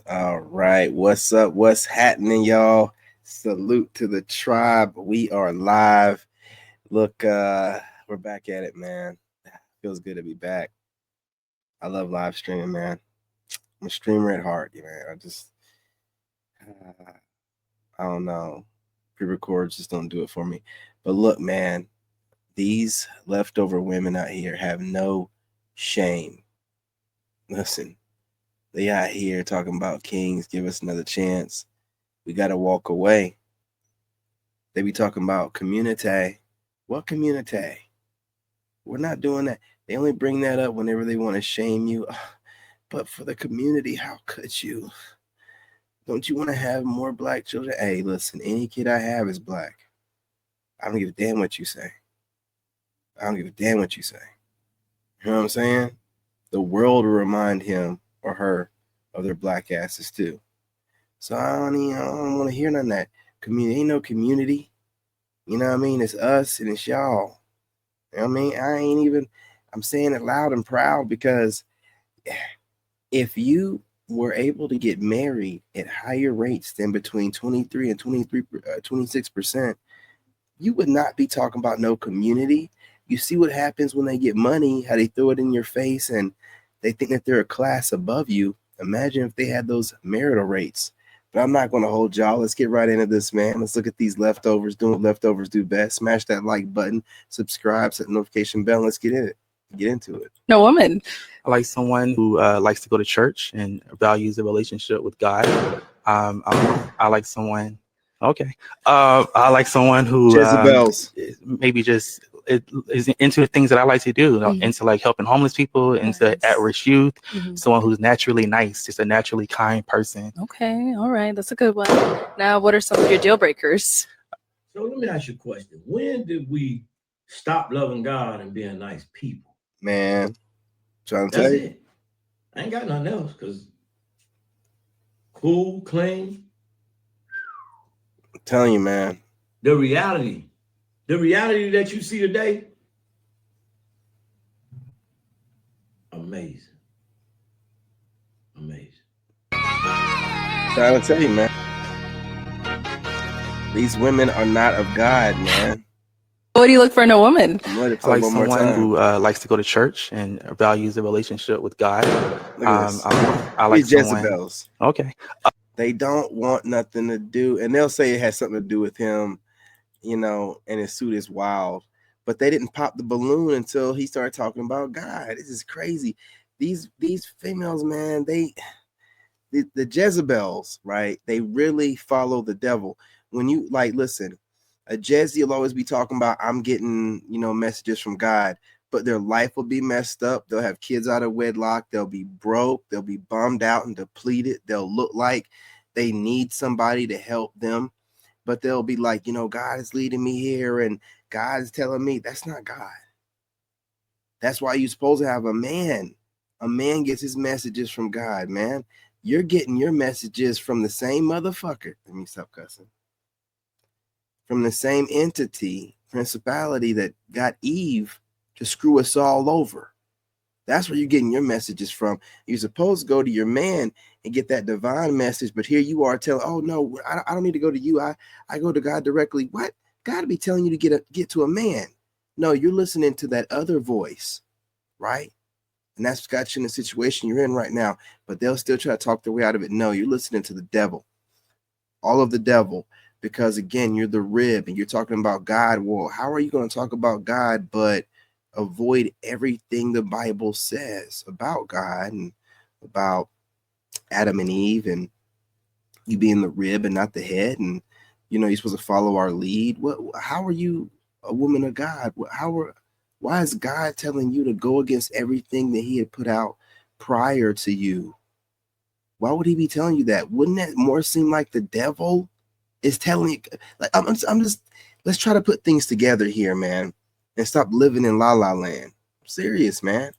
All right, what's up? What's happening, y'all? Salute to the tribe. We are live. Look, we're back at it, man. Feels good to be back. I love live streaming, man. I'm a streamer at heart, man. Uh, I don't know. Pre-records just don't do it for me. But look, man, these leftover women out here have no shame. Listen, they out here talking about kings, give us another chance. We got to walk away. They be talking about community. What community? We're not doing that. They only bring that up whenever they want to shame you. But for the community, how could you? Don't you want to have more black children? Hey, listen, any kid I have is black. I don't give a damn what you say. I don't give a damn what you say. You know what I'm saying? The world will remind him or her of their black asses too. So I don't want to hear none of that. Community ain't no community. You know what I mean? It's us and it's y'all. You know what I mean? I'm saying it loud and proud because if you were able to get married at higher rates than between 23 and 26%, you would not be talking about no community. You see what happens when they get money, how they throw it in your face and they think that they're a class above you. Imagine if they had those marital rates. But I'm not going to hold y'all. Let's get right into this, man. Let's look at these leftovers, doing what leftovers do best. Smash that like button, subscribe, set the notification bell. Let's get into it. No woman. I like someone who likes to go to church and values a relationship with God. I like someone. Okay. I like someone who Jezebels. maybe just is into things that I like to do, into like helping homeless people, into at-risk youth, someone who's naturally nice, just a naturally kind person. Okay, all right, that's a good one. Now, what are some of your deal breakers? So let me ask you a question. When did we stop loving God and being nice people? Man, trying to That's tell you. it. I ain't got nothing else because cool, clean. I'm telling you, man. The reality that you see today, amazing. Trying to tell you, man. These women are not of God, man. What do you look for in a woman? I like someone who likes to go to church and values a relationship with God. I like these Jezebels. Okay. They don't want nothing to do, and they'll say it has something to do with him, and his suit is wild. But they didn't pop the balloon until he started talking about God. This is crazy. These females, man, the Jezebels, right? They really follow the devil. When you listen, a Jezzy will always be talking about, I'm getting, messages from God, but their life will be messed up. They'll have kids out of wedlock. They'll be broke. They'll be bummed out and depleted. They'll look like they need somebody to help them, but they'll be like, God is leading me here and God is telling me. That's not God. That's why you're supposed to have a man. A man gets his messages from God, man. You're getting your messages from the same motherfucker. Let me stop cussing. From the same entity, principality that got Eve to screw us all over. That's where you're getting your messages from. You're supposed to go to your man and get that divine message, but here you are telling, oh no, I don't need to go to you. I go to God directly. What? God be telling you to get to a man. No, you're listening to that other voice, right? And that's got you in the situation you're in right now. But they'll still try to talk their way out of it. No, you're listening to the devil. All of the devil. Because again, you're the rib and you're talking about God. Well, how are you going to talk about God but avoid everything the Bible says about God and about Adam and Eve and you being the rib and not the head? And you're supposed to follow our lead. How are you a woman of God? Why is God telling you to go against everything that he had put out prior to you? Why would he be telling you that? Wouldn't that more seem like the devil is telling you? Like, I'm just, let's try to put things together here, man, and stop living in la la land. I'm serious, man.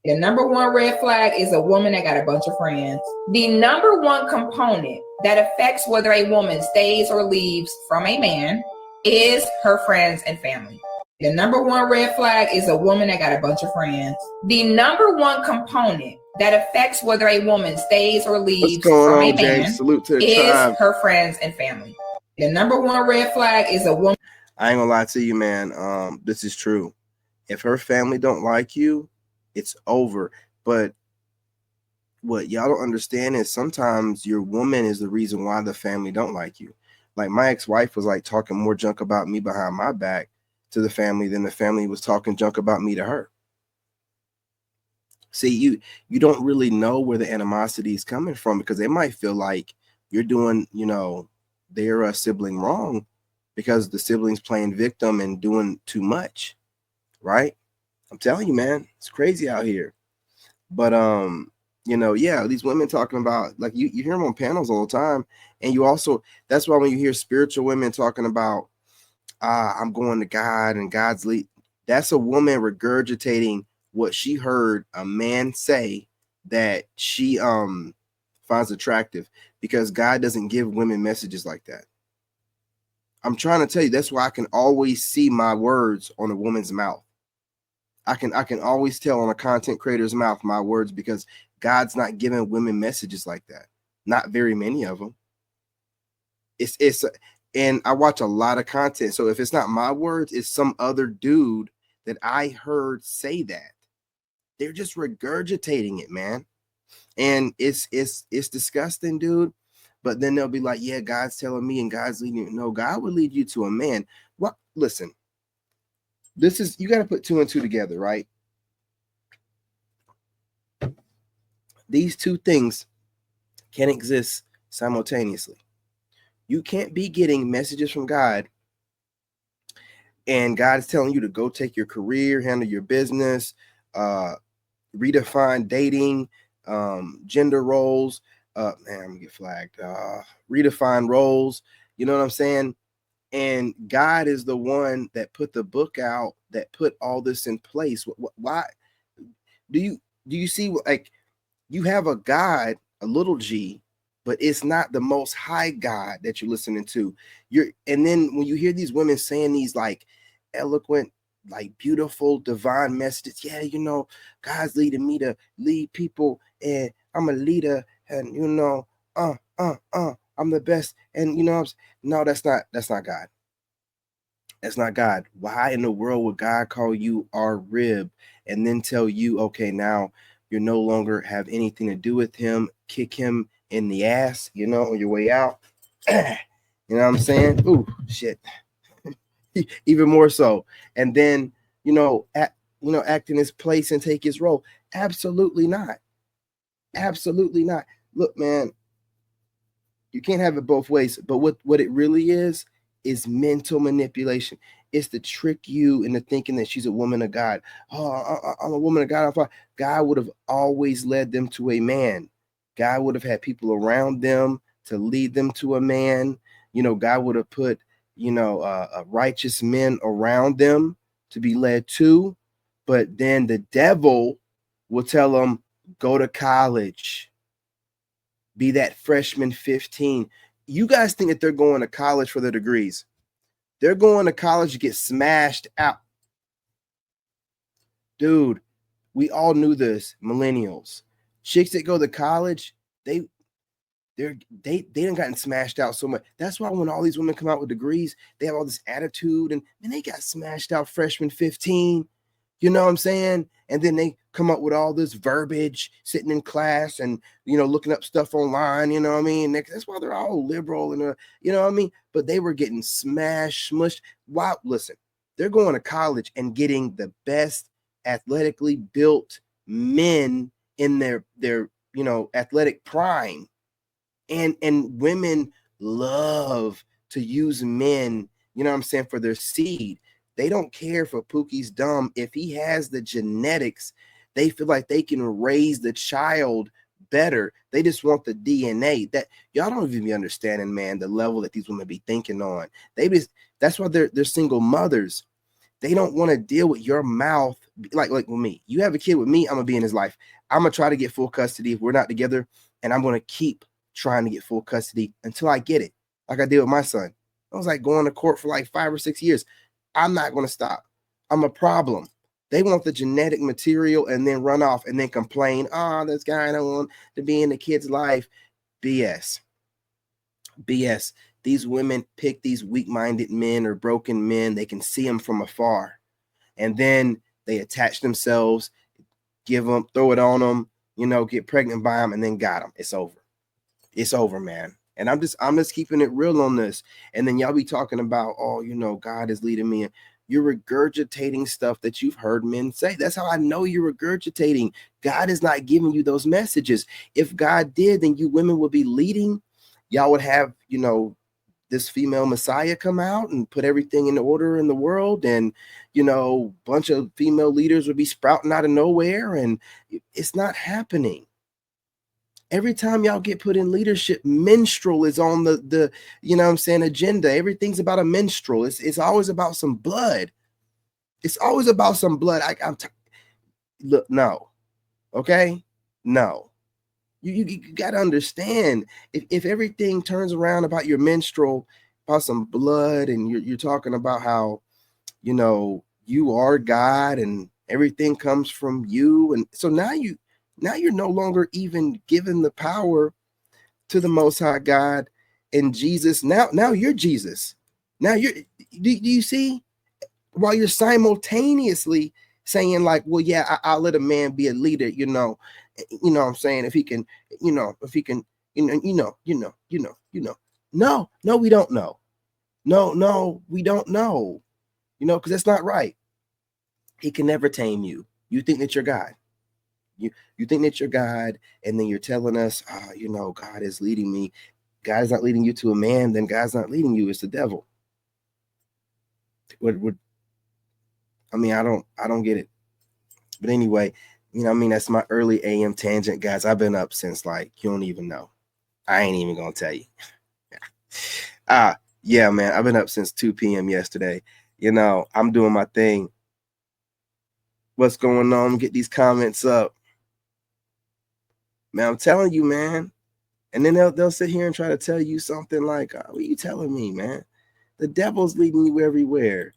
The number one red flag is a woman that got a bunch of friends. The number one component that affects whether a woman stays or leaves from a man is her friends and family. The number one red flag is a woman that got a bunch of friends. The number one component that affects whether a woman stays or What's leaves going from a on, James? man Salute to the is tribe. her friends and family. The number one red flag is a woman. I ain't gonna lie to you, man. This is true. If her family don't like you, it's over. But what y'all don't understand is sometimes your woman is the reason why the family don't like you. Like my ex-wife was like talking more junk about me behind my back to the family than the family was talking junk about me to her. See, you don't really know where the animosity is coming from because they might feel like you're doing, their sibling wrong because the sibling's playing victim and doing too much, right? I'm telling you, man, it's crazy out here. But yeah, these women talking about, like, you hear them on panels all the time, and you also, that's why when you hear spiritual women talking about I'm going to God and God's lead, that's a woman regurgitating what she heard a man say that she finds attractive, because God doesn't give women messages like that. I'm trying to tell you, that's why I can always see my words on a woman's mouth. I can always tell on a content creator's mouth my words, because God's not giving women messages like that. Not very many of them. It's and I watch a lot of content. So if it's not my words, it's some other dude that I heard say that. They're just regurgitating it, man. And it's disgusting, dude. But then they'll be like, yeah, God's telling me and God's leading you. No, God would lead you to a man. Well, listen, this is, you got to put two and two together, right? These two things can exist simultaneously. You can't be getting messages from God and God is telling you to go take your career, handle your business, redefine dating, gender roles. Man, I'm gonna get flagged. Redefine roles. You know what I'm saying? And God is the one that put the book out, that put all this in place. Why do you see, like, you have a God, a little G, but it's not the most high God that you're listening to. And then when you hear these women saying these like eloquent, like beautiful, divine messages, yeah, God's leading me to lead people, and I'm a leader, and I'm the best, and no, that's not God. That's not God. Why in the world would God call you our rib and then tell you, okay, now you no longer have anything to do with him, kick him in the ass, on your way out? You know what I'm saying? Ooh, shit. Even more so. And then, act in his place and take his role. Absolutely not. Absolutely not. Look, man, you can't have it both ways. But what it really is mental manipulation. It's to trick you into thinking that she's a woman of God. Oh, I'm a woman of God. God would have always led them to a man. God would have had people around them to lead them to a man. God would have put, righteous men around them to be led to. But then the devil will tell them, go to college. Be that freshman 15. You guys think that they're going to college for their degrees. They're going to college to get smashed out. Dude, we all knew this, millennials. Chicks that go to college, they done gotten smashed out so much. That's why when all these women come out with degrees, they have all this attitude, and they got smashed out freshman 15. You know what I'm saying? And then they come up with all this verbiage sitting in class and, looking up stuff online. You know what I mean? That's why they're all liberal and, you know what I mean? But they were getting smushed. Wow. Listen, they're going to college and getting the best athletically built men in their athletic prime. And women love to use men, for their seed. They don't care if Pookie's dumb. If he has the genetics, they feel like they can raise the child better. They just want the DNA. That y'all don't even be understanding, man, the level that these women be thinking on. That's why they're single mothers. They don't want to deal with your mouth like with me. You have a kid with me, I'm gonna be in his life. I'm gonna try to get full custody if we're not together, and I'm gonna keep trying to get full custody until I get it, like I did with my son. I was like going to court for like 5 or 6 years. I'm not going to stop. I'm a problem. They want the genetic material and then run off and then complain, oh, this guy don't want to be in the kid's life. BS. BS. These women pick these weak-minded men or broken men. They can see them from afar. And then they attach themselves, give them, throw it on them, get pregnant by them, and then got them. It's over. It's over, man. And I'm just keeping it real on this. And then y'all be talking about, oh, God is leading me. You're regurgitating stuff that you've heard men say. That's how I know you're regurgitating. God is not giving you those messages. If God did, then you women would be leading. Y'all would have, this female Messiah come out and put everything in order in the world. And, bunch of female leaders would be sprouting out of nowhere. And it's not happening. Every time y'all get put in leadership, menstrual is on the agenda. Everything's about a menstrual. It's always about some blood. It's always about some blood. Look, no. Okay? No. You got to understand, if everything turns around about your menstrual, about some blood, and you're talking about how, you are God and everything comes from you. And so now you're no longer even given the power to the Most High God and Jesus. Now you're Jesus. Now do you see? While you're simultaneously saying like, well, yeah, I'll let a man be a leader, what I'm saying, if he can, no, we don't know. No, we don't know, because that's not right. He can never tame you. You think that you're God. You think that you're God, and then you're telling us, God is leading me. God is not leading you to a man, then God's not leading you. It's the devil. I don't get it. But anyway, that's my early AM tangent, guys. I've been up since you don't even know. I ain't even gonna tell you. Yeah, man, I've been up since 2 p.m. yesterday. I'm doing my thing. What's going on? Get these comments up. Man, I'm telling you, man. And then they'll sit here and try to tell you something like, what are you telling me, man? The devil's leading you everywhere.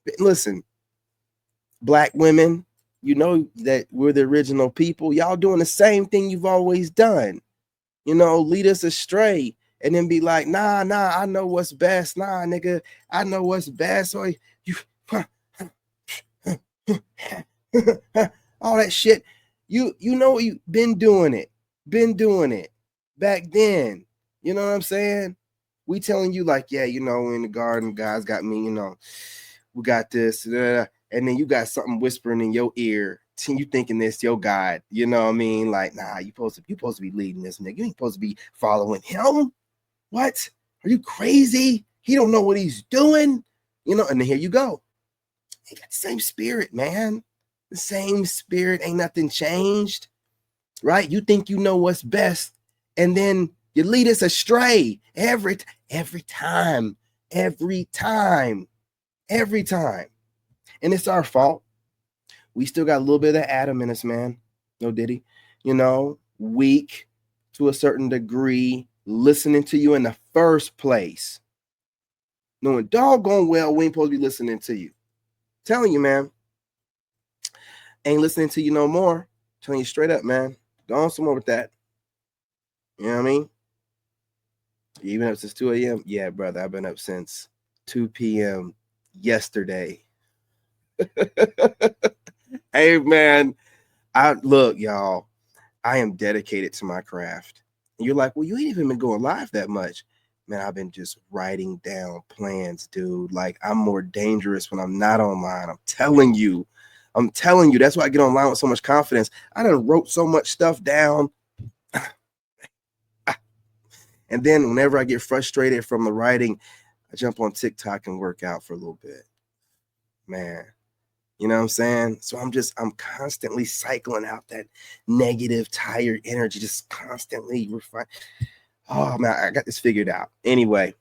But listen, Black women, that we're the original people. Y'all doing the same thing you've always done. Lead us astray and then be like, nah, I know what's best. Nah, nigga, I know what's best. Or you all that shit. You've been doing it back then. You know what I'm saying? We telling you like, yeah, in the garden, God's got me, we got this, and then you got something whispering in your ear. You thinking this your God, you know what I mean? Like, nah, you supposed to be leading this nigga. You ain't supposed to be following him. What? Are you crazy? He don't know what he's doing, and then here you go. He got the same spirit, man. The same spirit, ain't nothing changed, right? You think you know what's best, and then you lead us astray every time. And it's our fault. We still got a little bit of Adam in us, man. No diddy. Weak to a certain degree, listening to you in the first place. Knowing doggone well we ain't supposed to be listening to you. Telling you, man. Ain't listening to you no more. Telling you straight up, man. Go on somewhere with that. You know what I mean? You been up since 2 a.m.? Yeah, brother. I've been up since 2 p.m. yesterday. Hey, man. Look, y'all. I am dedicated to my craft. And you're like, well, you ain't even been going live that much. Man, I've been just writing down plans, dude. Like, I'm more dangerous when I'm not online. I'm telling you. That's why I get online with so much confidence. I done wrote so much stuff down. And then whenever I get frustrated from the writing, I jump on TikTok and work out for a little bit. Man, you know what I'm saying? So I'm constantly cycling out that negative, tired energy, just constantly refine. Oh, man, I got this figured out. Anyway,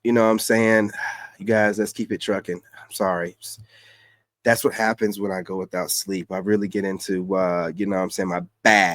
you know what I'm saying? You guys, let's keep it trucking. I'm sorry. That's what happens when I go without sleep. I really get into, my bag.